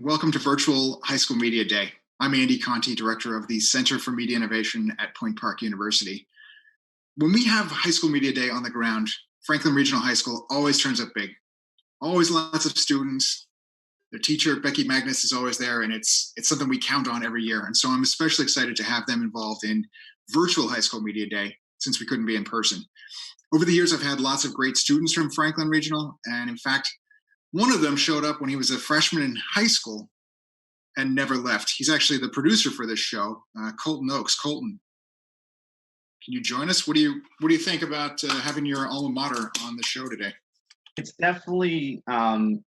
Welcome to Virtual High School Media Day. I'm Andy Conte, Director of the Center for Media Innovation at Point Park University. When we have High School Media Day on the ground, Franklin Regional High School always turns up big. Always lots of students. Their teacher, Becky Magness, is always there, and it's something we count on every year. And so I'm especially excited to have them involved in Virtual High School Media Day since we couldn't be in person. Over the years, I've had lots of great students from Franklin Regional, and in fact, one of them showed up when he was a freshman in high school and never left. He's actually the producer for this show, Colton Oakes. Colton, can you join us? What do you think about having your alma mater on the show today? It's definitely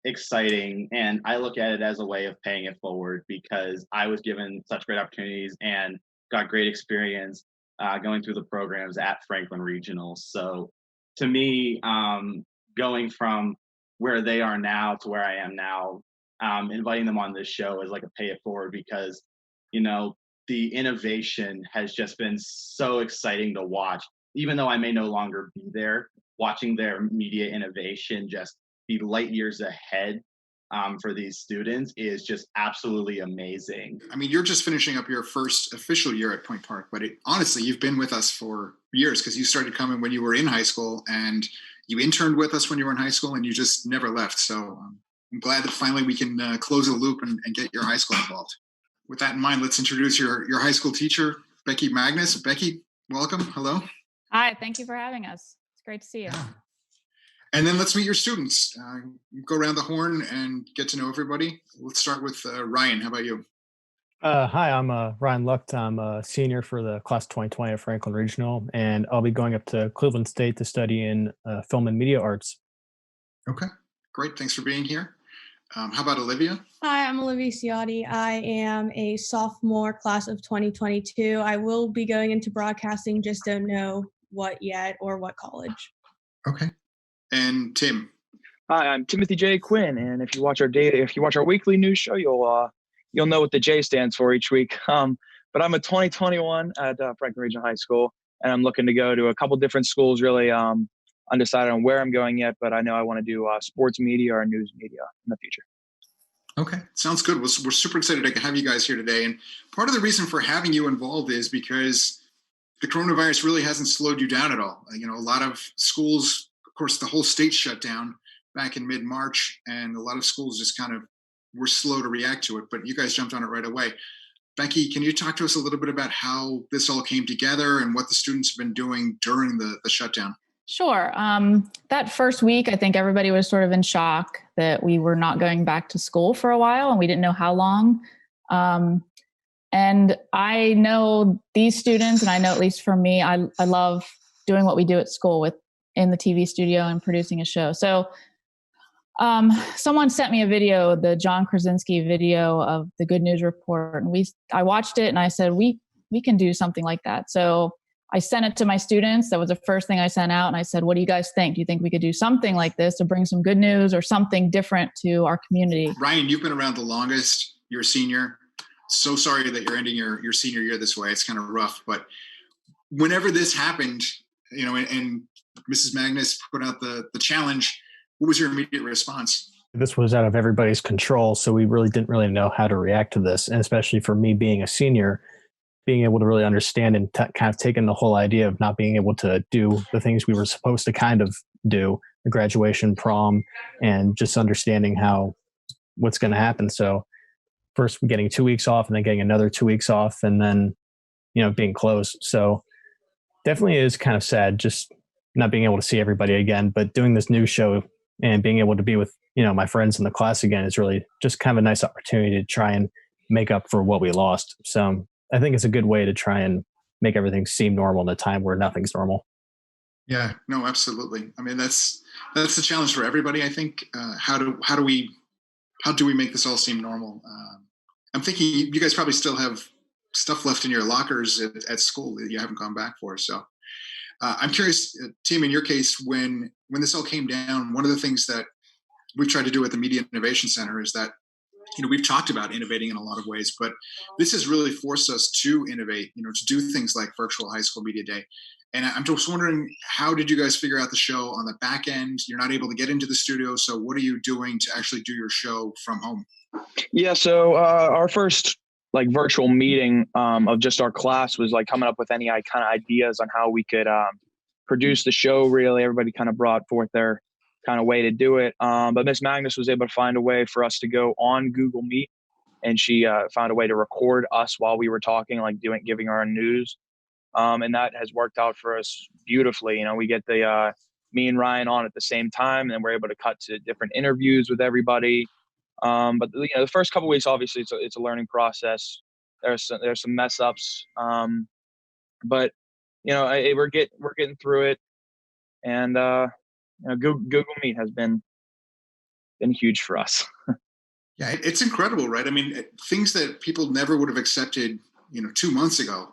exciting, and I look at it as a way of paying it forward because I was given such great opportunities and got great experience going through the programs at Franklin Regional. So to me, going from where they are now to where I am now, inviting them on this show is like a pay it forward because, you know, the innovation has just been so exciting to watch. Even though I may no longer be there, watching their media innovation just be light years ahead for these students is just absolutely amazing. I mean, you're just finishing up your first official year at Point Park, but honestly, you've been with us for years because you started coming when you were in high school and you interned with us when you were in high school and you just never left. So I'm glad that finally we can close the loop and get your high school involved. With that in mind, let's introduce your high school teacher, Becky Magness. Becky, welcome. Hello. Hi, thank you for having us. It's great to see you. Yeah. And then let's meet your students. Go around the horn and get to know everybody. Let's start with Ryan. How about you? Hi, I'm Ryan Lucht. I'm a senior for the class 2020 at Franklin Regional, and I'll be going up to Cleveland State to study in film and media arts. Okay, great. Thanks for being here. How about Olivia? Hi, I'm Olivia Ciotti. I am a sophomore, class of 2022. I will be going into broadcasting, just don't know what yet or what college. Okay. And Tim? Hi, I'm Timothy J. Quinn, and if you watch our weekly news show, you'll know what the J stands for each week. But I'm a 2021 at Franklin Regional High School, and I'm looking to go to a couple different schools. Really undecided on where I'm going yet, but I know I want to do sports media or news media in the future. Okay, sounds good. We're super excited to have you guys here today, and part of the reason for having you involved is because the coronavirus really hasn't slowed you down at all. You know, a lot of schools, of course, the whole state shut down back in mid-March, and a lot of schools just kind of were slow to react to it, but you guys jumped on it right away. Becky, can you talk to us a little bit about how this all came together and what the students have been doing during the shutdown? Sure. That first week, I think everybody was sort of in shock that we were not going back to school for a while, and we didn't know how long. And I know these students, and I know at least for me, I love doing what we do at school in the TV studio and producing a show. So someone sent me a video, the John Krasinski video of the Good News Report, and I watched it and I said, we can do something like that. So I sent it to my students. That was the first thing I sent out. And I said, what do you guys think? Do you think we could do something like this to bring some good news or something different to our community? Ryan, you've been around the longest. You're a senior. So sorry that you're ending your senior year this way. It's kind of rough, but whenever this happened, you know, and Mrs. Magness put out the challenge, what was your immediate response? This was out of everybody's control, so we really didn't know how to react to this. And especially for me being a senior, being able to really understand and kind of taking the whole idea of not being able to do the things we were supposed to kind of do, the graduation, prom, and just understanding what's going to happen. So first getting 2 weeks off and then getting another 2 weeks off and then, you know, being closed. So definitely is kind of sad just not being able to see everybody again, but doing this new show and being able to be with, you know, my friends in the class again is really just kind of a nice opportunity to try and make up for what we lost. So I think it's a good way to try and make everything seem normal in a time where nothing's normal. Yeah, no, absolutely. I mean, that's the challenge for everybody. I think how do we make this all seem normal? I'm thinking you guys probably still have stuff left in your lockers at school that you haven't gone back for. So I'm curious, Tim, in your case, when this all came down, one of the things that we've tried to do at the Media Innovation Center is that, you know, we've talked about innovating in a lot of ways, but this has really forced us to innovate, you know, to do things like Virtual High School Media Day. And I'm just wondering, how did you guys figure out the show on the back end? You're not able to get into the studio, so what are you doing to actually do your show from home? Yeah, so our first like virtual meeting of just our class was like coming up with any kind of ideas on how we could produce the show. Really, everybody kind of brought forth their kind of way to do it. But Miss Magness was able to find a way for us to go on Google Meet, and she found a way to record us while we were talking, like giving our news. And that has worked out for us beautifully. You know, we get the me and Ryan on at the same time, and then we're able to cut to different interviews with everybody. But you know, the first couple of weeks, obviously, it's a learning process. There's some mess ups, but you know, we're getting through it. And you know, Google Meet has been huge for us. Yeah, it's incredible, right? I mean, things that people never would have accepted, 2 months ago,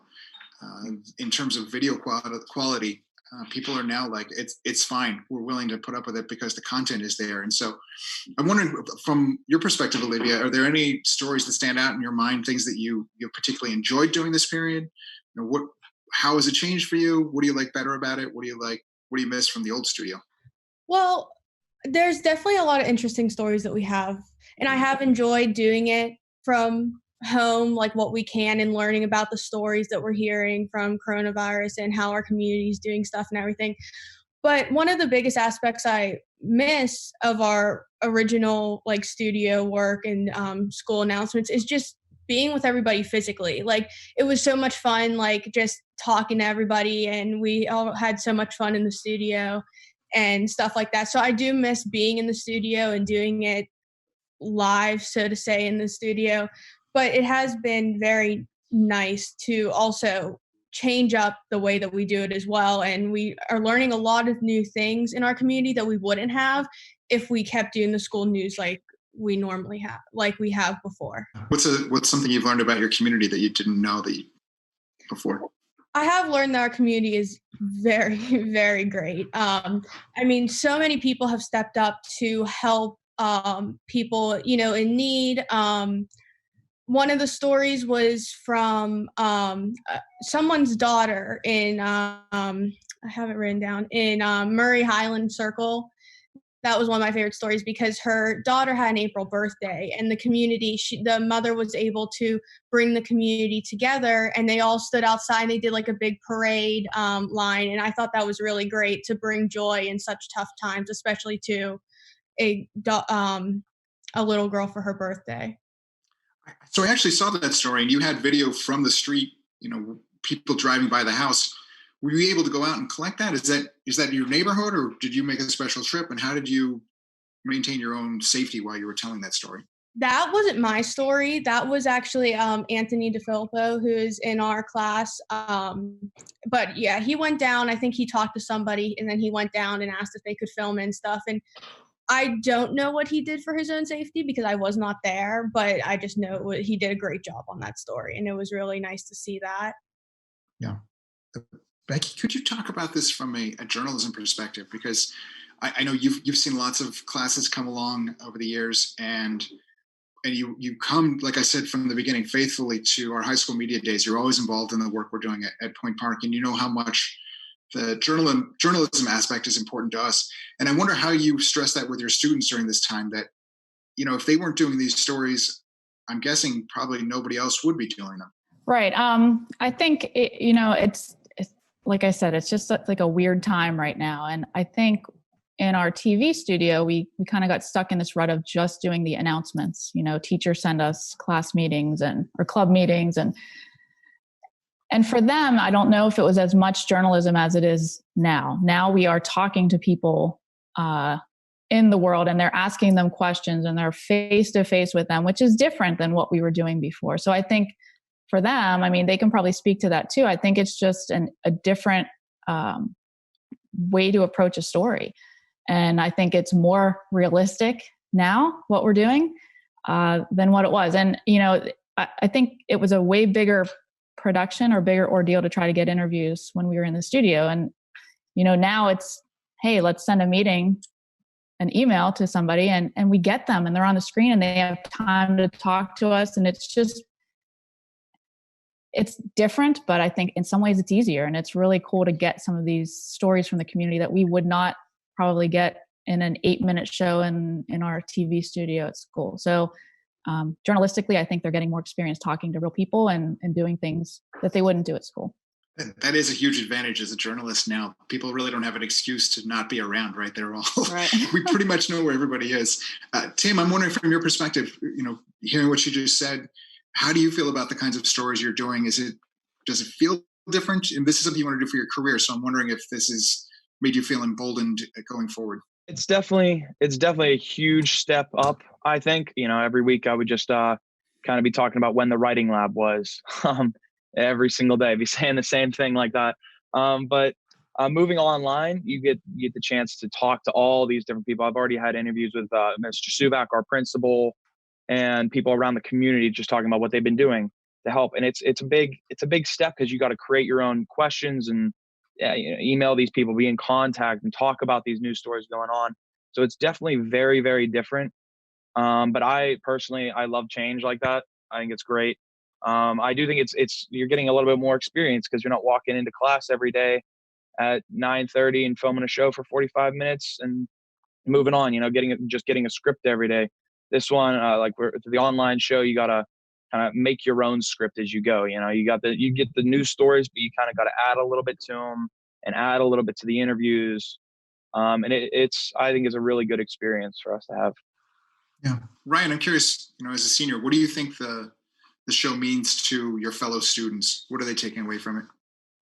in terms of video quality. People are now like, it's fine. We're willing to put up with it because the content is there. And so I'm wondering, from your perspective, Olivia, are there any stories that stand out in your mind, things that you particularly enjoyed during this period? How has it changed for you? What do you like better about it? What do you miss from the old studio? Well, there's definitely a lot of interesting stories that we have, and I have enjoyed doing it from home, like what we can, and learning about the stories that we're hearing from coronavirus and how our community is doing stuff and everything. But one of the biggest aspects I miss of our original like studio work and school announcements is just being with everybody physically. Like, it was so much fun, like just talking to everybody, and we all had so much fun in the studio and stuff like that. So I do miss being in the studio and doing it live, so to say, in the studio. But it has been very nice to also change up the way that we do it as well. And we are learning a lot of new things in our community that we wouldn't have if we kept doing the school news like we normally have, like we have before. What's something you've learned about your community that you didn't know before? I have learned that our community is very, very great. I mean, so many people have stepped up to help people, in need. One of the stories was from someone's daughter in, I have it written down, in Murray Highland Circle. That was one of my favorite stories because her daughter had an April birthday, and the community, the mother was able to bring the community together, and they all stood outside and they did like a big parade line. And I thought that was really great to bring joy in such tough times, especially to a little girl for her birthday. So I actually saw that story, and you had video from the street, people driving by the house. Were you able to go out and collect that? Is that your neighborhood, or did you make a special trip? And how did you maintain your own safety while you were telling that story? That wasn't my story. That was actually Anthony DeFilippo, who's in our class. But yeah, he went down. I think he talked to somebody, and then he went down and asked if they could film and stuff. And I don't know what he did for his own safety because I was not there, but I just know he did a great job on that story, and it was really nice to see that. Yeah. Becky, could you talk about this from a journalism perspective? Because I know you've seen lots of classes come along over the years, and you come, like I said from the beginning, faithfully to our high school media days. You're always involved in the work we're doing at Point Park, and you know how much the journalism aspect is important to us. And I wonder how you stress that with your students during this time, that, if they weren't doing these stories, I'm guessing probably nobody else would be doing them. Right. I think, it's like I said, it's just like a weird time right now. And I think in our TV studio, we kind of got stuck in this rut of just doing the announcements. Teachers send us class meetings or club meetings. And for them, I don't know if it was as much journalism as it is now. Now we are talking to people in the world, and they're asking them questions, and they're face to face with them, which is different than what we were doing before. So I think for them, I mean, they can probably speak to that too. I think it's just a different way to approach a story. And I think it's more realistic now, what we're doing, than what it was. And, I think it was a way bigger production or bigger ordeal to try to get interviews when we were in the studio. And, now it's, hey, let's send an email to somebody, and we get them, and they're on the screen, and they have time to talk to us. And it's different, but I think in some ways it's easier, and it's really cool to get some of these stories from the community that we would not probably get in an 8-minute show in our TV studio at school. So journalistically, I think they're getting more experience talking to real people and doing things that they wouldn't do at school. That is a huge advantage as a journalist now. People really don't have an excuse to not be around, right? They're all, right. We pretty much know where everybody is. Tim, I'm wondering from your perspective, hearing what you just said, how do you feel about the kinds of stories you're doing? Does it feel different? And this is something you want to do for your career. So I'm wondering if this has made you feel emboldened going forward. It's definitely a huge step up. I think, every week I would just kind of be talking about when the writing lab was. Every single day, be saying the same thing like that. But moving online, you get the chance to talk to all these different people. I've already had interviews with Mr. Suvak, our principal, and people around the community just talking about what they've been doing to help. And it's a big step because you got to create your own questions and email these people, be in contact, and talk about these news stories going on. So it's definitely very, very different. But I personally love change like that. I think it's great. I do think it's you're getting a little bit more experience because you're not walking into class every day at 9:30 and filming a show for 45 minutes and moving on, getting a script every day. This one, like the online show, you got to kind of make your own script as you go. You get the news stories, but you kind of got to add a little bit to them and add a little bit to the interviews. And I think it's a really good experience for us to have. Yeah. Ryan, I'm curious, as a senior, what do you think the show means to your fellow students? What are they taking away from it?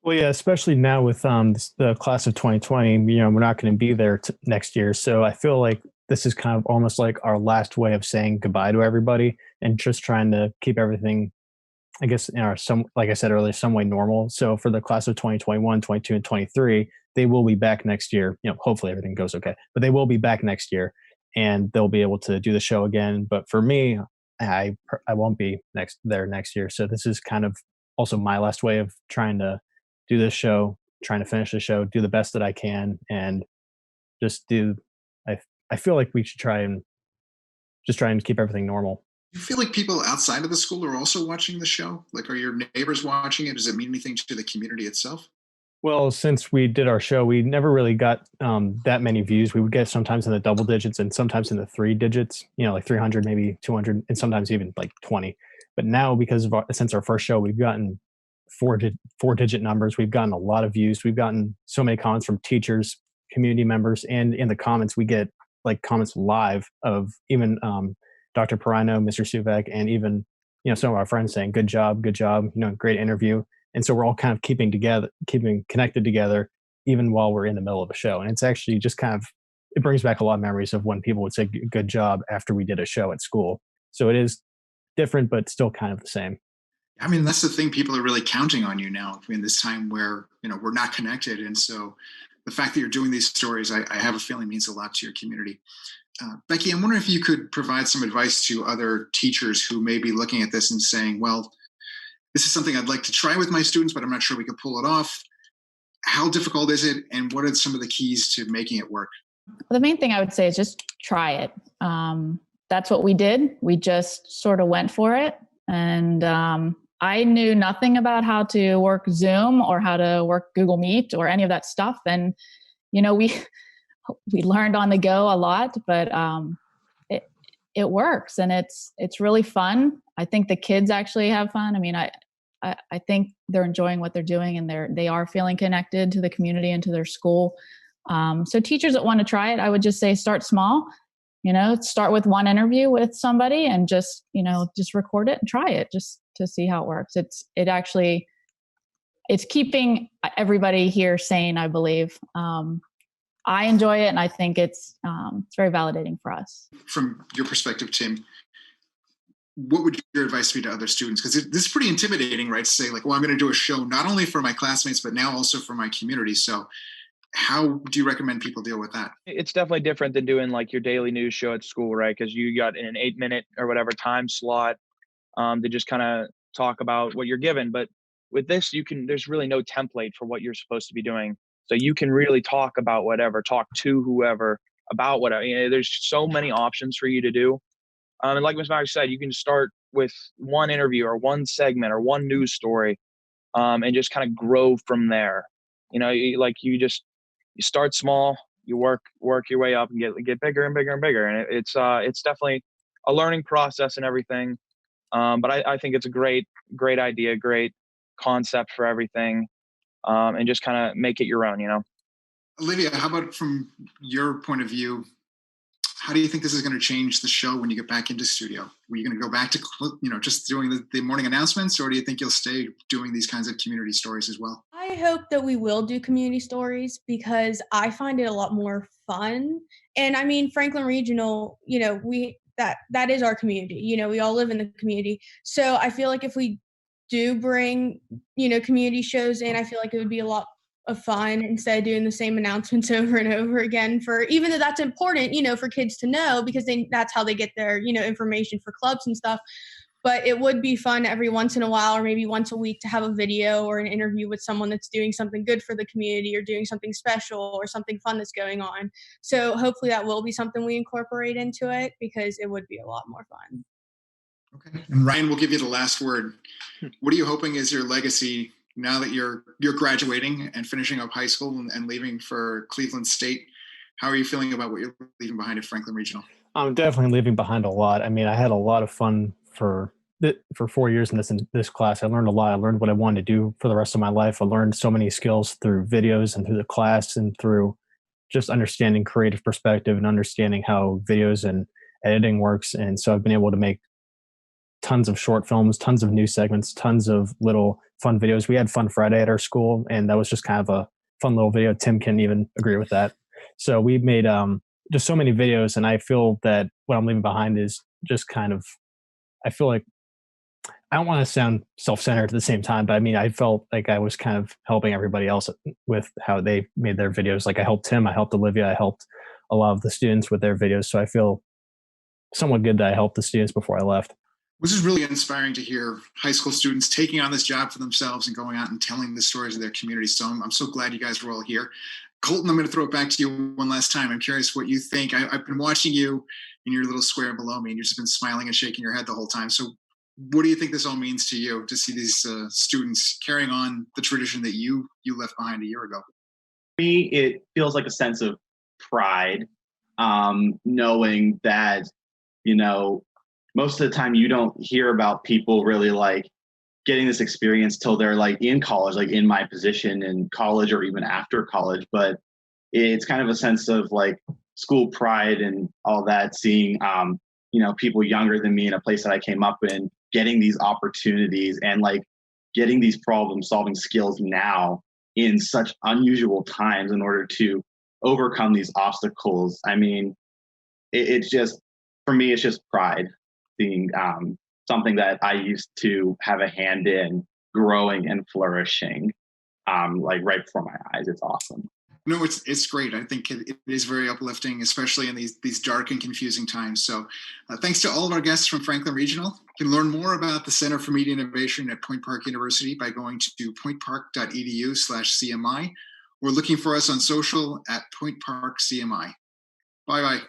Well, yeah, especially now with the class of 2020, we're not going to be there next year. So I feel like this is kind of almost like our last way of saying goodbye to everybody and just trying to keep everything, I guess, like I said earlier, some way normal. So for the class of 2021, 22, and 23, they will be back next year. Hopefully everything goes okay, but they will be back next year and they'll be able to do the show again. But for me, I won't be there next year. So this is kind of also my last way of trying to do this show, trying to finish the show, do the best that I can, and just I feel like we should try and keep everything normal. Do you feel like people outside of the school are also watching the show? Like, are your neighbors watching it? Does it mean anything to the community itself? Well, since we did our show, we never really got that many views. We would get sometimes in the double digits and sometimes in the 3 digits, like 300, maybe 200, and sometimes even like 20. But now, because of since our first show, we've gotten four-digit numbers. We've gotten a lot of views. We've gotten so many comments from teachers, community members, and in the comments, we get like comments live of even Dr. Perino, Mr. Suvak, and even some of our friends saying, good job, great interview. And so we're all kind of keeping connected together, even while we're in the middle of a show. And it's actually just it brings back a lot of memories of when people would say good job after we did a show at school. So it is different, but still kind of the same. I mean, that's the thing. People are really counting on you now in this time where, we're not connected. And so the fact that you're doing these stories, I have a feeling means a lot to your community. Becky, I'm wondering if you could provide some advice to other teachers who may be looking at this and saying, well, this is something I'd like to try with my students, but I'm not sure we could pull it off. How difficult is it? And what are some of the keys to making it work? The main thing I would say is just try it. That's what we did. We just sort of went for it. And I knew nothing about how to work Zoom or how to work Google Meet or any of that stuff. And, we learned on the go a lot, but it works and it's really fun. I think the kids actually have fun. I mean, I think they're enjoying what they're doing and they are feeling connected to the community and to their school. So teachers that want to try it, I would just say start small, start with one interview with somebody and just record it and try it just to see how it works. It's keeping everybody here sane, I believe. I enjoy it, and I think it's very validating for us. From your perspective, Tim, what would your advice be to other students? Because this is pretty intimidating, right? To say like, well, I'm going to do a show not only for my classmates, but now also for my community. So how do you recommend people deal with that? It's definitely different than doing like your daily news show at school, right? Because you got an 8-minute or whatever time slot to just kind of talk about what you're given. But with this, there's really no template for what you're supposed to be doing. So you can really talk about whatever, talk to whoever about whatever. There's so many options for you to do. And like Ms. Magness said, you can start with one interview or one segment or one news story and just kind of grow from there. You start small, you work your way up and get bigger and bigger and bigger. And it's definitely a learning process and everything. But I think it's a great idea, great concept for everything, and just kind of make it your own, you know? Olivia, how about from your point of view? How do you think this is going to change the show when you get back into studio? Are you going to go back to, just doing the morning announcements, or do you think you'll stay doing these kinds of community stories as well? I hope that we will do community stories because I find it a lot more fun. And I mean, Franklin Regional, that is our community. We all live in the community. So I feel like if we do bring, community shows in, I feel like it would be a lot of fun instead of doing the same announcements over and over again, for even though that's important, for kids to know, because that's how they get their, information for clubs and stuff. But it would be fun every once in a while, or maybe once a week, to have a video or an interview with someone that's doing something good for the community or doing something special or something fun that's going on. So hopefully that will be something we incorporate into it, because it would be a lot more fun. Okay. And Ryan, we'll give you the last word. What are you hoping is your legacy now that you're graduating and finishing up high school and leaving for Cleveland State? How are you feeling about what you're leaving behind at Franklin Regional? I'm definitely leaving behind a lot. I mean, I had a lot of fun for 4 years in this class. I learned a lot. I learned what I wanted to do for the rest of my life. I learned so many skills through videos and through the class and through just understanding creative perspective and understanding how videos and editing works. And so I've been able to make tons of short films, tons of news segments, tons of little fun videos. We had Fun Friday at our school, and that was just kind of a fun little video. Tim can even agree with that. So we made just so many videos, and I feel that what I'm leaving behind is just kind of, I feel like, I don't want to sound self-centered at the same time, but I mean, I felt like I was kind of helping everybody else with how they made their videos. Like I helped Tim, I helped Olivia, I helped a lot of the students with their videos. So I feel somewhat good that I helped the students before I left. This is really inspiring to hear high school students taking on this job for themselves and going out and telling the stories of their community. So I'm so glad you guys were all here. Colton, I'm going to throw it back to you one last time. I'm curious what you think. I've been watching you in your little square below me, and you've just been smiling and shaking your head the whole time. So what do you think this all means to you, to see these students carrying on the tradition that you left behind a year ago? For me, it feels like a sense of pride, knowing that, most of the time you don't hear about people really like getting this experience till they're like in college, like in my position in college or even after college. But it's kind of a sense of like school pride and all that, seeing, people younger than me in a place that I came up in, getting these opportunities and like getting these problem solving skills now in such unusual times in order to overcome these obstacles. I mean, it's just, for me, it's just pride, seeing something that I used to have a hand in growing and flourishing, like right before my eyes. It's awesome. No, it's great. I think it is very uplifting, especially in these dark and confusing times. So thanks to all of our guests from Franklin Regional. You can learn more about the Center for Media Innovation at Point Park University by going to pointpark.edu/CMI or looking for us on social at Point Park CMI. Bye-bye.